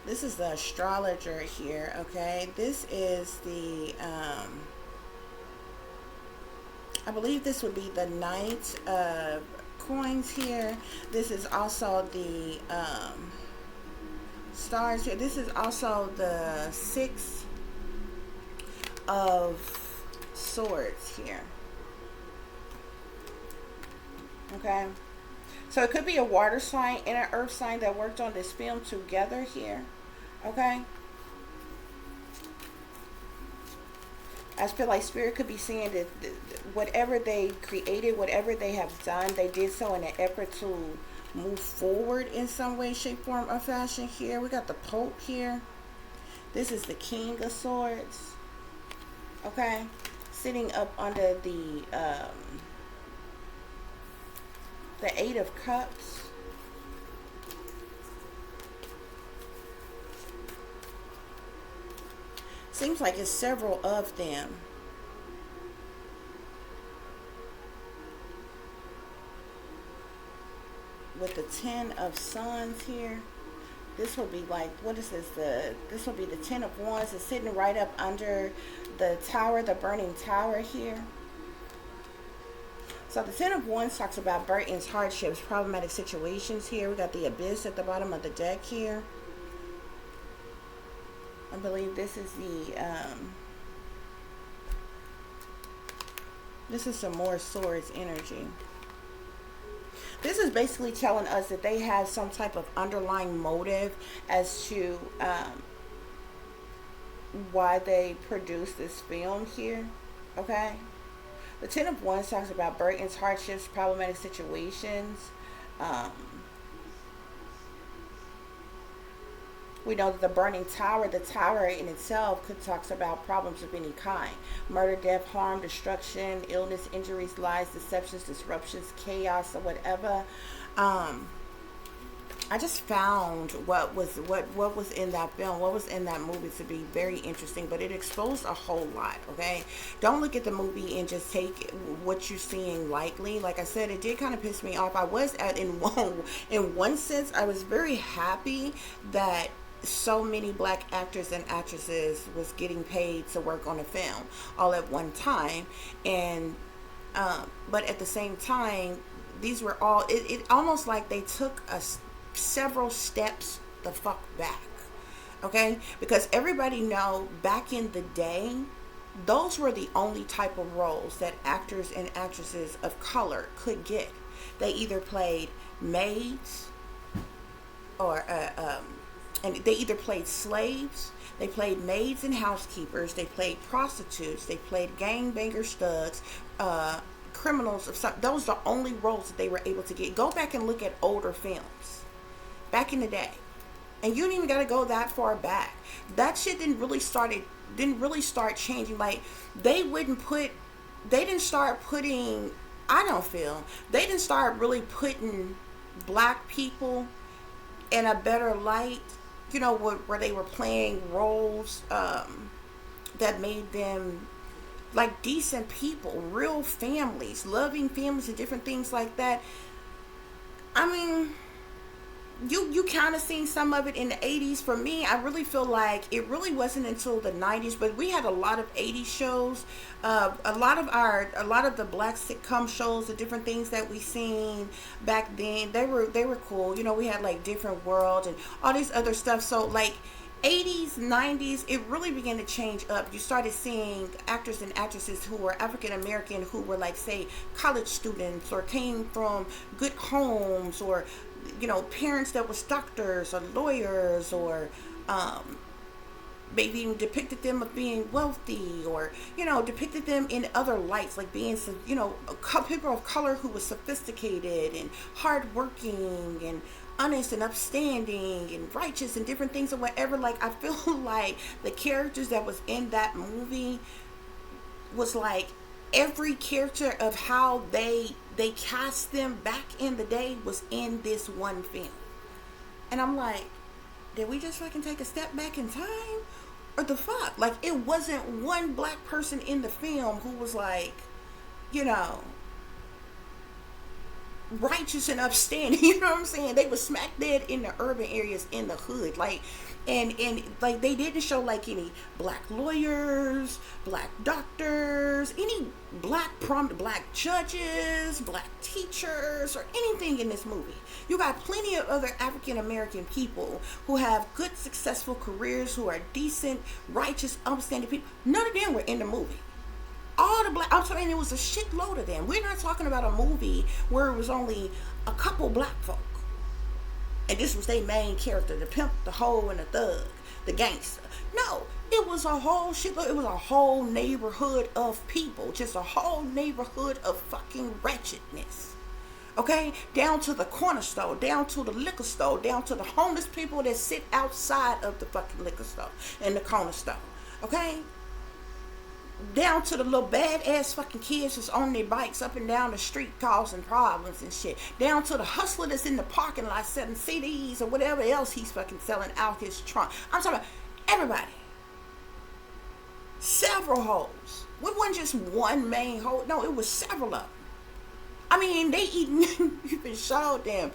This is the astrologer here, okay? This is the, I believe this would be the Knight of Coins here. This is also the stars here. This is also the Six of Swords here. Okay, so it could be a water sign and an earth sign that worked on this film together here. Okay, I feel like Spirit could be saying that whatever they created, whatever they have done, they did so in an effort to move forward in some way, shape, form, or fashion here. We got the Pope here. This is the King of Swords. Okay, sitting up under the Eight of Cups. Seems like it's several of them. With the Ten of Sons here. This would be like, what is this? This would be the Ten of Wands. It's sitting right up under the tower, the Burning Tower here. So the Ten of Wands talks about burdens, hardships, problematic situations here. We got the Abyss at the bottom of the deck here. I believe this is the, this is some more Swords energy. This is basically telling us that they have some type of underlying motive as to why they produced this film here, okay? The Ten of Wands talks about burdens, hardships, problematic situations. We know that the tower in itself could talks about problems of any kind: murder, death, harm, destruction, illness, injuries, lies, deceptions, disruptions, chaos, or whatever. Um, I just found what was in that film, what was in that movie to be very interesting, but it exposed a whole lot. Okay, don't look at the movie and just take what you're seeing lightly. Like I said, it did kind of piss me off. I was at in one sense, I was very happy that so many black actors and actresses was getting paid to work on a film all at one time, and but at the same time, these were all it almost like they took us several steps the fuck back. Okay, because everybody know back in the day, those were the only type of roles that actors and actresses of color could get. They either played maids or and they either played slaves, they played maids and housekeepers, they played prostitutes, they played gangbanger studs, criminals of some. Those are the only roles that they were able to get. Go back and look at older films back in the day, and you don't even got to go that far back. That shit didn't really start changing. Like they didn't start putting. I don't feel they didn't start really putting black people in a better light, you know, where they were playing roles that made them like decent people, real families, loving families, and different things like that. I mean, you kind of seen some of it in the 80s. For me, I really feel like it really wasn't until the 90s, but we had a lot of 80s shows. A lot of the black sitcom shows, the different things that we seen back then, they were cool. You know, we had like Different World and all these other stuff. So like 80s, 90s, it really began to change up. You started seeing actors and actresses who were African American, who were like, say, college students or came from good homes, or you know, parents that was doctors or lawyers, or maybe even depicted them of being wealthy, or you know, depicted them in other lights, like being some, you know, people of color who was sophisticated and hardworking and honest and upstanding and righteous and different things or whatever. Like I feel like the characters that was in that movie was like every character of how they cast them back in the day was in this one film. And I'm like, did we just fucking take a step back in time? Or the fuck? Like, it wasn't one black person in the film who was like, you know, righteous and upstanding. You know what I'm saying? They were smack dead in the urban areas, in the hood. Like, and like they didn't show like any black lawyers, black doctors, any black judges, black teachers, or anything in this movie. You got plenty of other African American people who have good, successful careers, who are decent, righteous, upstanding people. None of them were in the movie. All the black, I'm saying, it was a shitload of them. We're not talking about a movie where it was only a couple black folk, and this was their main character, the pimp, the hoe, and the thug, the gangster. No, it was a whole shitload. It was a whole neighborhood of people, just a whole neighborhood of fucking wretchedness. Okay, down to the corner store, down to the liquor store, down to the homeless people that sit outside of the fucking liquor store and the corner store. Okay, down to the little badass fucking kids that's on their bikes up and down the street causing problems and shit. Down to the hustler that's in the parking lot selling CDs or whatever else he's fucking selling out his trunk. I'm talking about everybody. Several hoes. It wasn't just one main hoe. No, it was several of them. I mean, they even showed them,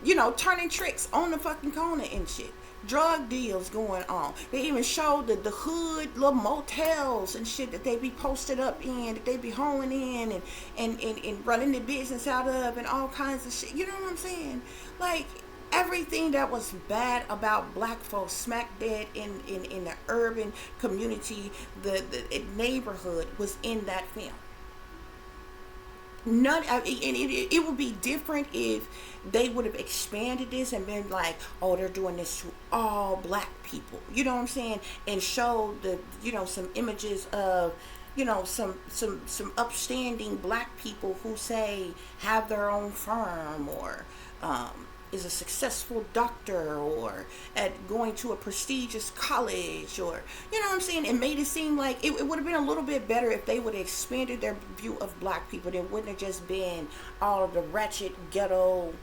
you know, turning tricks on the fucking corner and shit. Drug deals going on. They even showed the hood little motels and shit that they be posted up in, that they be hoeing in and running their business out of, and all kinds of shit. You know what I'm saying? Like, everything that was bad about black folks smack dead in the urban community, the neighborhood, was in that film. None, and it would be different if they would have expanded this and been like, oh, they're doing this to all black people, you know what I'm saying, and showed the, you know, some images of, you know, some upstanding black people who say have their own firm, or is is a successful doctor or at going to a prestigious college, or you know what I'm saying, it made it seem like it would have been a little bit better if they would have expanded their view of black people. It wouldn't have just been all of the wretched ghetto,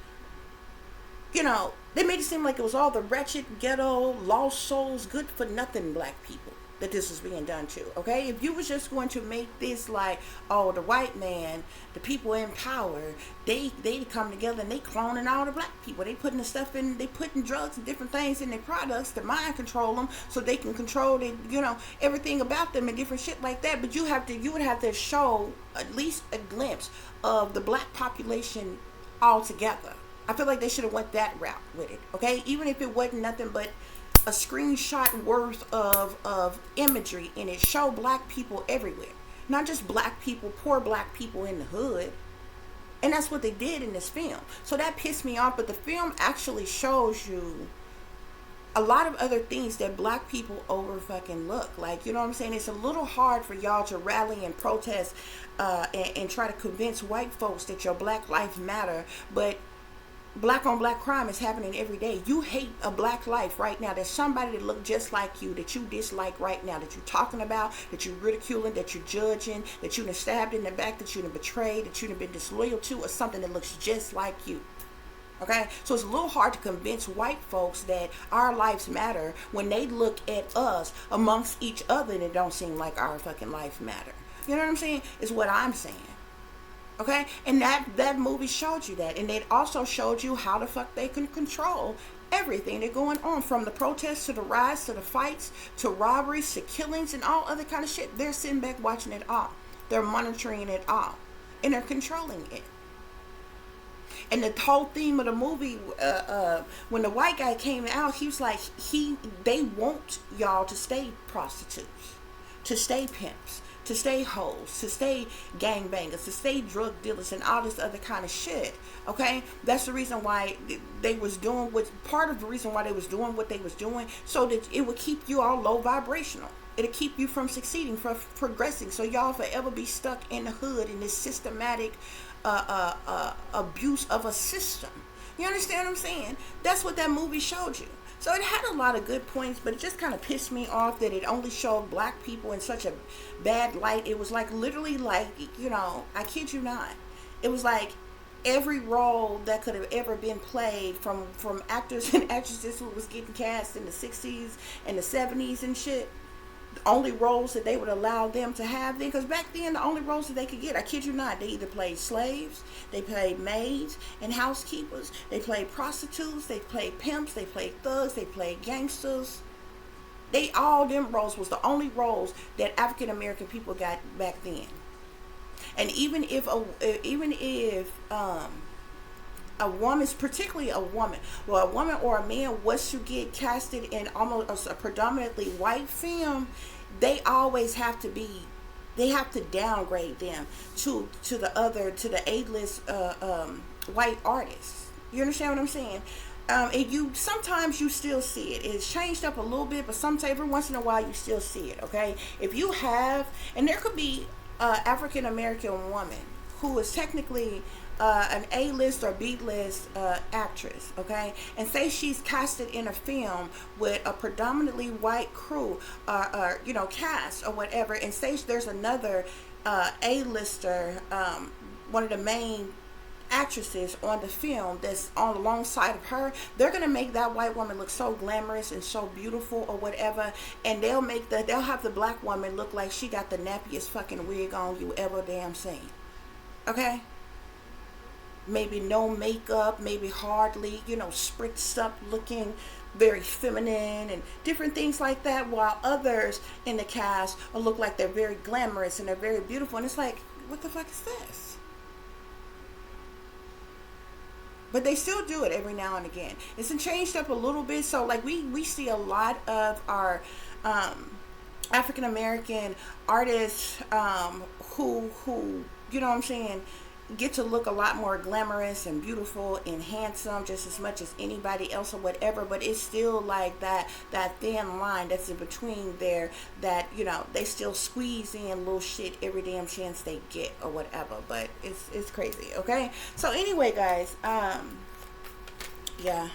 you know, they made it seem like it was all the wretched ghetto lost souls, good for nothing black people that this was being done to. Okay, if you was just going to make this like, oh, the white man, the people in power, they come together and they cloning all the black people, they putting the stuff in, they putting drugs and different things in their products to mind control them so they can control the, you know, everything about them and different shit like that. But you would have to show at least a glimpse of the black population altogether. I feel like they should have went that route with it. Okay, even if it wasn't nothing but a screenshot worth of imagery in it, show black people everywhere, not just black people, poor black people in the hood. And that's what they did in this film. So that pissed me off. But the film actually shows you a lot of other things that black people over fucking look like. You know what I'm saying? It's a little hard for y'all to rally and protest and try to convince white folks that your black lives matter, but black on black crime is happening every day. You hate a black life right now. There's somebody that look just like you that you dislike right now, that you're talking about, that you're ridiculing, that you're judging, that you done stabbed in the back, that you done betrayed, that you done been disloyal to, or something that looks just like you. Okay, so it's a little hard to convince white folks that our lives matter when they look at us amongst each other and it don't seem like our fucking life matter. You know what I'm saying? Is what I'm saying. Okay, and that movie showed you that, and it also showed you how the fuck they can control everything that's going on, from the protests to the riots to the fights to robberies to killings and all other kind of shit. They're sitting back watching it all. They're monitoring it all, and they're controlling it. And the whole theme of the movie, when the white guy came out, he was like, they want y'all to stay prostitutes, to stay pimps, to stay hoes, to stay gangbangers, to stay drug dealers, and all this other kind of shit. Okay, that's the reason why they was doing part of the reason why they was doing what they was doing, so that it would keep you all low vibrational. It'll keep you from succeeding, from progressing, so y'all forever be stuck in the hood in this systematic abuse of a system. You understand what I'm saying? That's what that movie showed you. So it had a lot of good points, but it just kind of pissed me off that it only showed black people in such a bad light. It was like literally like, you know, I kid you not. It was like every role that could have ever been played from actors and actresses who was getting cast in the 60s and the 70s and shit. The only roles that they would allow them to have then, because back then the only roles that they could get, I kid you not, they either played slaves, they played maids and housekeepers, they played prostitutes, they played pimps, they played thugs, they played gangsters. All them roles was the only roles that African American people got back then. And even if a woman's, particularly a woman, well, a woman or a man was to get casted in almost a predominantly white film, they always have to be, they have to downgrade them to the A-list white artists. You understand what I'm saying? And sometimes you still see it. It's changed up a little bit, but sometimes every once in a while you still see it. Okay, if you have, and there could be African American woman who is technically an A-list or B-list actress, okay, and say she's casted in a film with a predominantly white crew, you know, cast or whatever, and say there's another A-lister, one of the main actresses on the film that's on alongside of her, they're gonna make that white woman look so glamorous and so beautiful or whatever, and they'll have the black woman look like she got the nappiest fucking wig on you ever damn seen. Okay, maybe no makeup, maybe hardly, you know, spritzed up looking, very feminine and different things like that, while others in the cast will look like they're very glamorous and they're very beautiful, and it's like, what the fuck is this? But they still do it every now and again. It's changed up a little bit, so like we see a lot of our African American artists who you know what I'm saying, get to look a lot more glamorous and beautiful and handsome just as much as anybody else or whatever, but it's still like that thin line that's in between there, that, you know, they still squeeze in little shit every damn chance they get or whatever. But it's crazy. Okay, so anyway, guys, Yeah,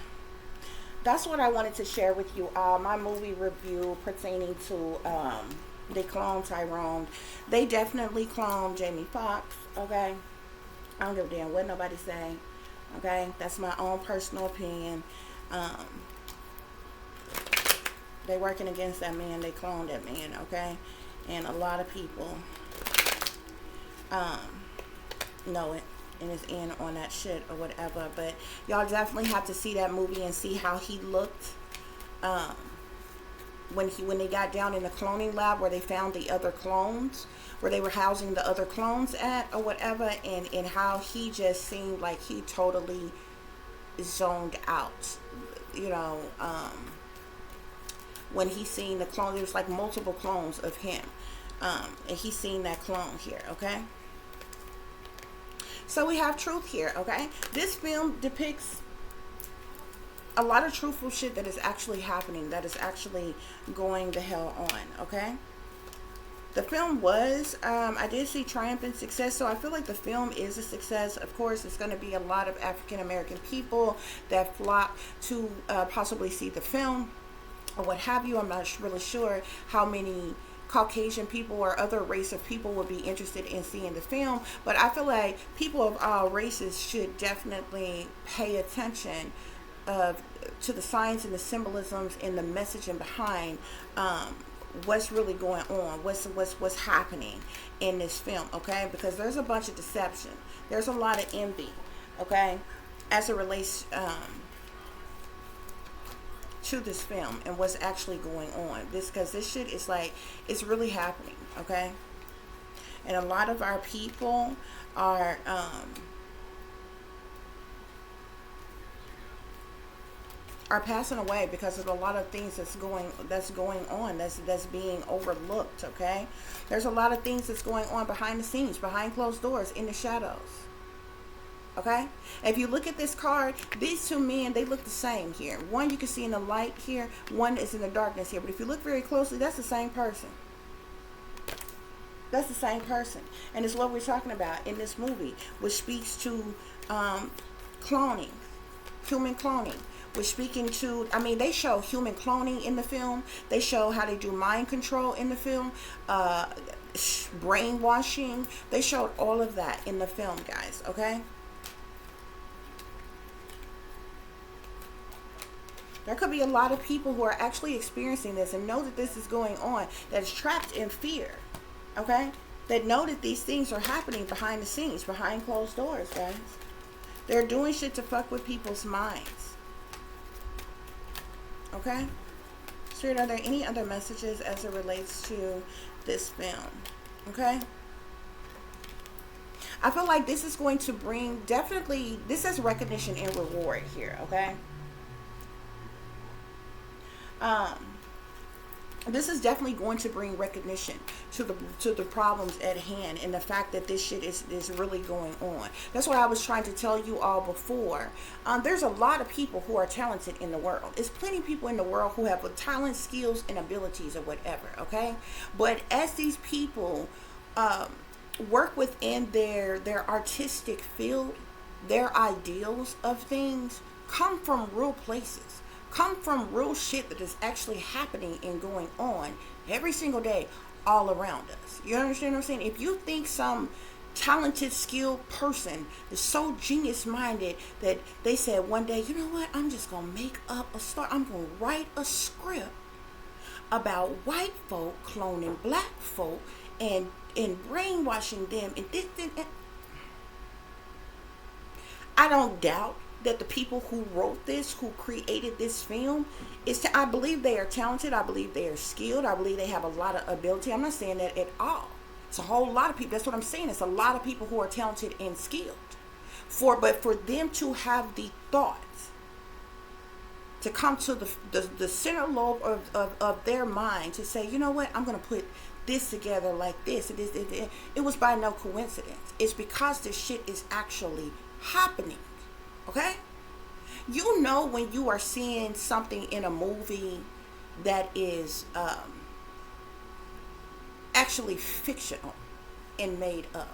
that's what I wanted to share with you all. My movie review pertaining to they cloned Tyrone. They definitely cloned Jamie Foxx. Okay, I don't give a damn what nobody say. Okay, that's my own personal opinion. Um, they working against that man. They cloned that man. Okay, and a lot of people um, know it and is in on that shit or whatever. But y'all definitely have to see that movie and see how he looked. Um, when they got down in the cloning lab where they found the other clones, where they were housing the other clones at or whatever, and how he just seemed like he totally zoned out, you know. When he seen the clone, there was like multiple clones of him, and he seen that clone here. Okay, so we have truth here. Okay, this film depicts a lot of truthful shit that is actually happening, that is actually going the hell on. Okay, the film was I did see triumphant success, so I feel like the film is a success. Of course, it's going to be a lot of African American people that flock to possibly see the film or what have you. I'm not really sure how many Caucasian people or other race of people would be interested in seeing the film, but I feel like people of all races should definitely pay attention to the signs and the symbolisms and the messaging behind what's really going on, what's happening in this film. Okay, because there's a bunch of deception, there's a lot of envy, okay, as it relates to this film and what's actually going on. Because this shit is like, it's really happening. Okay, and a lot of our people are passing away because of a lot of things that's going on, that's being overlooked. Okay, there's a lot of things that's going on behind the scenes, behind closed doors, in the shadows. Okay, if you look at this card, these two men, they look the same here. One you can see in the light here, one is in the darkness here, but if you look very closely, that's the same person. That's the same person, and it's what we're talking about in this movie, which speaks to cloning, human cloning. We're speaking to, I mean, they show human cloning in the film. They show how they do mind control in the film, brainwashing. They showed all of that in the film, guys. Okay, there could be a lot of people who are actually experiencing this and know that this is going on, that is trapped in fear. Okay, that know that these things are happening behind the scenes, behind closed doors, guys. They're doing shit to fuck with people's minds. Okay, Spirit, are there any other messages as it relates to this film? Okay, I feel like this is going to bring, definitely, this is recognition and reward here. Okay, this is definitely going to bring recognition to the problems at hand and the fact that this shit is really going on. That's why I was trying to tell you all before. There's a lot of people who are talented in the world. There's plenty of people in the world who have talent, skills, and abilities or whatever. Okay, but as these people work within their artistic field, their ideals of things come from real places, come from real shit that is actually happening and going on every single day all around us. You understand what I'm saying? If you think some talented, skilled person is so genius minded that they said one day, you know what, I'm just gonna make up a story, I'm gonna write a script about white folk cloning black folk and brainwashing them and this and that. I don't doubt that the people who wrote this, who created this film, I believe they are talented. I believe they are skilled. I believe they have a lot of ability. I'm not saying that at all. It's a whole lot of people. That's what I'm saying. It's a lot of people who are talented and skilled. But for them to have the thoughts to come to the center lobe of their mind to say, you know what, I'm going to put this together like this. It was by no coincidence. It's because this shit is actually happening. Okay, you know when you are seeing something in a movie that is actually fictional and made up.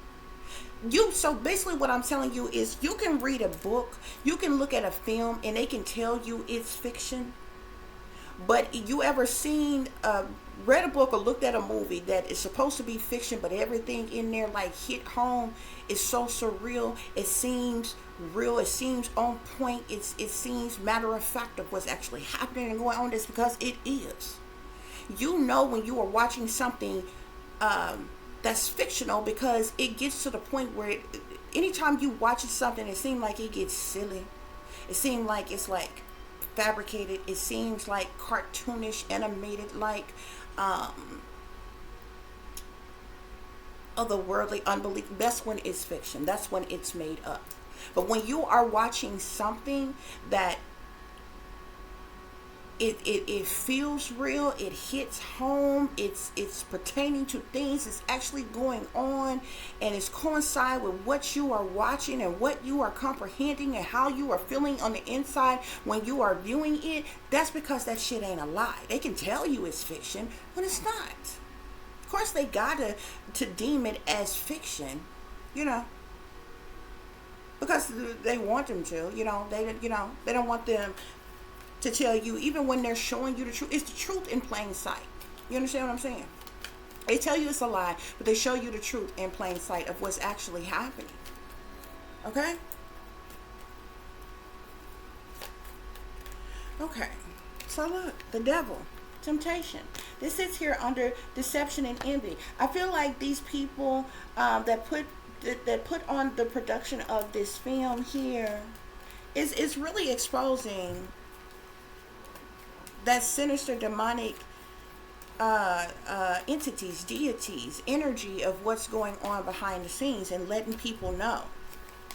So basically what I'm telling you is, you can read a book, you can look at a film, and they can tell you it's fiction. But you ever seen, read a book or looked at a movie that is supposed to be fiction, but everything in there like hit home? It's so surreal. It seems real. It seems on point. It seems matter of fact of what's actually happening and going on. It's because it is. You know when you are watching something that's fictional, because it gets to the point where anytime you watch something, it seems like it gets silly. It seems like it's like fabricated. It seems like cartoonish, animated, like otherworldly, unbelievable. That's when it's fiction. That's when it's made up. But when you are watching something that it feels real, it hits home, it's pertaining to things that's actually going on, and it's coincide with what you are watching and what you are comprehending and how you are feeling on the inside when you are viewing it. That's because that shit ain't a lie. They can tell you it's fiction, but it's not. Of course they gotta to deem it as fiction, you know, because they want them to, they don't want them to tell you, even when they're showing you the truth. It's the truth in plain sight. You understand what I'm saying? They tell you it's a lie, but they show you the truth in plain sight of what's actually happening. Okay? Okay. So look, the devil, temptation. This sits here under deception and envy. I feel like these people that put on the production of this film here is really exposing that sinister demonic entities, deities, energy of what's going on behind the scenes, and letting people know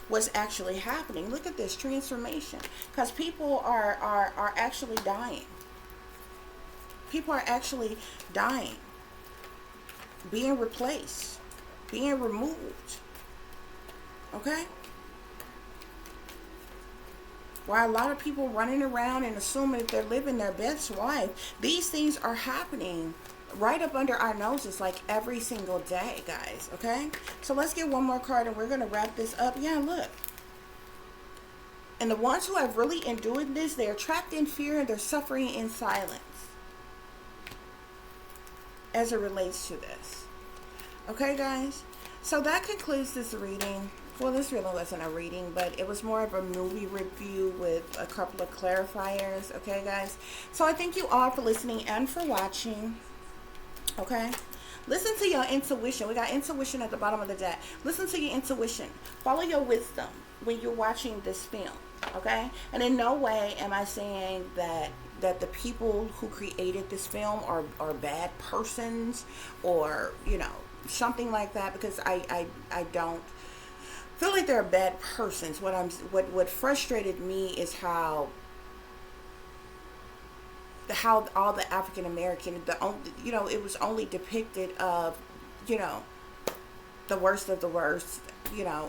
what's actually happening. Look at this transformation, because people are actually dying. People are actually dying, being replaced, being removed. Okay? While a lot of people running around and assuming that they're living their best life, these things are happening right up under our noses, like every single day, guys. Okay? So let's get one more card and we're going to wrap this up. Yeah, look. And the ones who have really endured this, they're trapped in fear and they're suffering in silence as it relates to this. Okay, guys? So that concludes this reading. Well, this really wasn't a reading, but it was more of a movie review with a couple of clarifiers. Okay, guys? So I thank you all for listening and for watching. Okay? Listen to your intuition. We got intuition at the bottom of the deck. Listen to your intuition. Follow your wisdom when you're watching this film. Okay? And in no way am I saying that the people who created this film are bad persons, or, something like that, because I don't feel like they're bad persons. What frustrated me is how all the African American, it was only depicted of, the worst of the worst,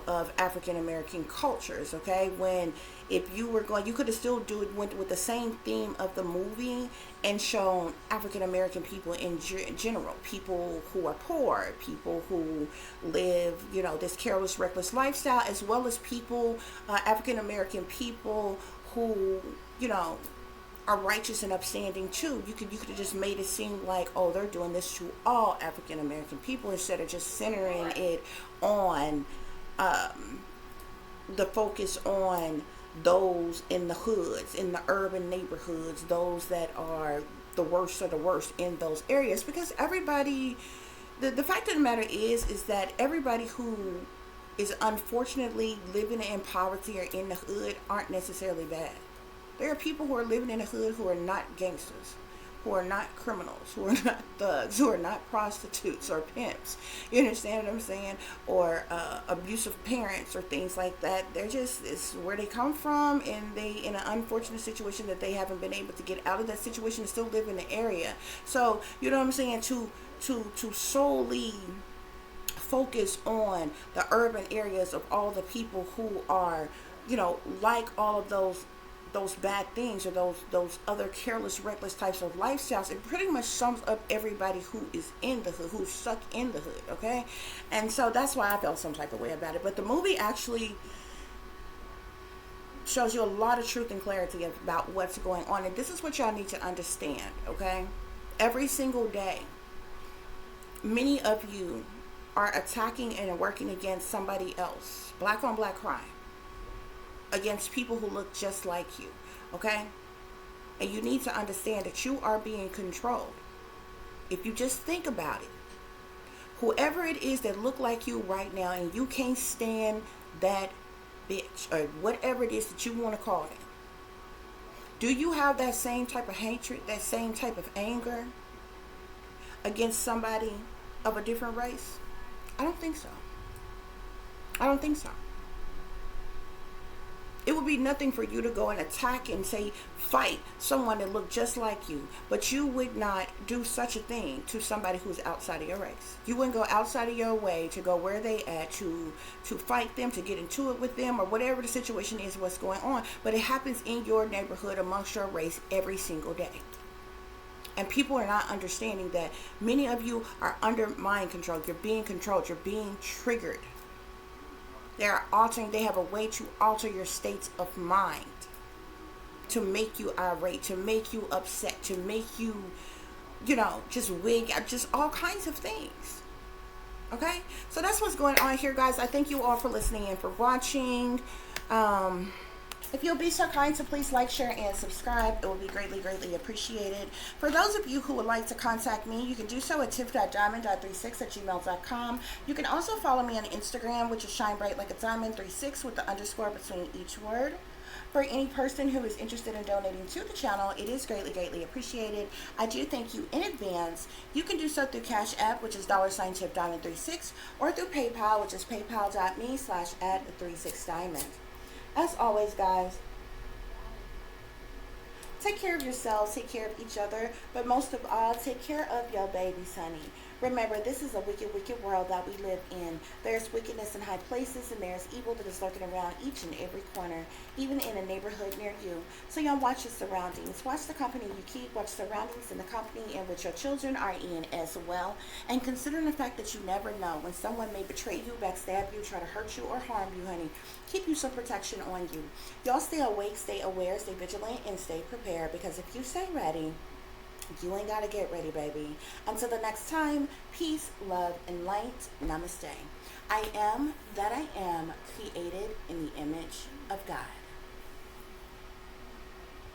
of African American cultures. Okay, when if you were going, you could have still went with the same theme of the movie and shown African American people in general, people who are poor, people who live, this careless, reckless lifestyle, as well as people, African American people who, are righteous and upstanding too. You could have just made it seem like, oh, they're doing this to all African American people, instead of just centering it on the focus on those in the hoods, in the urban neighborhoods, those that are the worst of the worst in those areas. Because everybody, the fact of the matter is that everybody who is unfortunately living in poverty or in the hood aren't necessarily bad. There are people who are living in the hood who are not gangsters, who are not criminals, who are not thugs, who are not prostitutes or pimps. You understand what I'm saying? Or abusive parents or things like that. They're just, it's where they come from, and they in an unfortunate situation that they haven't been able to get out of that situation and still live in the area. So, you know what I'm saying? To solely focus on the urban areas of all the people who are, like all of those those bad things or those other careless, reckless types of lifestyles. It pretty much sums up everybody who is in the hood, who's stuck in the hood, okay? And so that's why I felt some type of way about it. But the movie actually shows you a lot of truth and clarity about what's going on. And this is what y'all need to understand, okay? Every single day, many of you are attacking and working against somebody else. Black on black crime. Against people who look just like you, okay? And you need to understand that you are being controlled. If you just think about it, whoever it is that look like you right now and you can't stand that bitch or whatever it is that you want to call it, do you have that same type of hatred, that same type of anger against somebody of a different race? I don't think so. I don't think so. It would be nothing for you to go and attack and say, fight someone that looked just like you. But you would not do such a thing to somebody who's outside of your race. You wouldn't go outside of your way to go where they at, to fight them, to get into it with them, or whatever the situation is, what's going on. But it happens in your neighborhood amongst your race every single day. And people are not understanding that many of you are under mind control. You're being controlled. You're being triggered. They're altering, they have a way to alter your states of mind, to make you irate, to make you upset, to make you, just wig, just all kinds of things. Okay? So that's what's going on here, guys. I thank you all for listening and for watching. If you'll be so kind to please like, share, and subscribe, it will be greatly, greatly appreciated. For those of you who would like to contact me, you can do so at tiff.diamond.36@gmail.com. You can also follow me on Instagram, which is shinebrightlikeadiamond36 with the underscore between each word. For any person who is interested in donating to the channel, it is greatly, greatly appreciated. I do thank you in advance. You can do so through CASHAPP, which is $tiffdiamond36, or through PayPal, which is paypal.me/@36diamond. As always, guys, take care of yourselves, take care of each other, but most of all, take care of your babies, honey. Remember, this is a wicked, wicked world that we live in. There's wickedness in high places, and there's evil that is lurking around each and every corner, even in a neighborhood near you. So y'all watch your surroundings. Watch the company you keep. Watch surroundings and the company in which your children are in as well. And considering the fact that you never know when someone may betray you, backstab you, try to hurt you, or harm you, honey. Keep you some protection on you. Y'all stay awake, stay aware, stay vigilant, and stay prepared, because if you stay ready, you ain't gotta get ready, baby. Until the next time, peace, love, and light. Namaste. I am that I am, created in the image of God.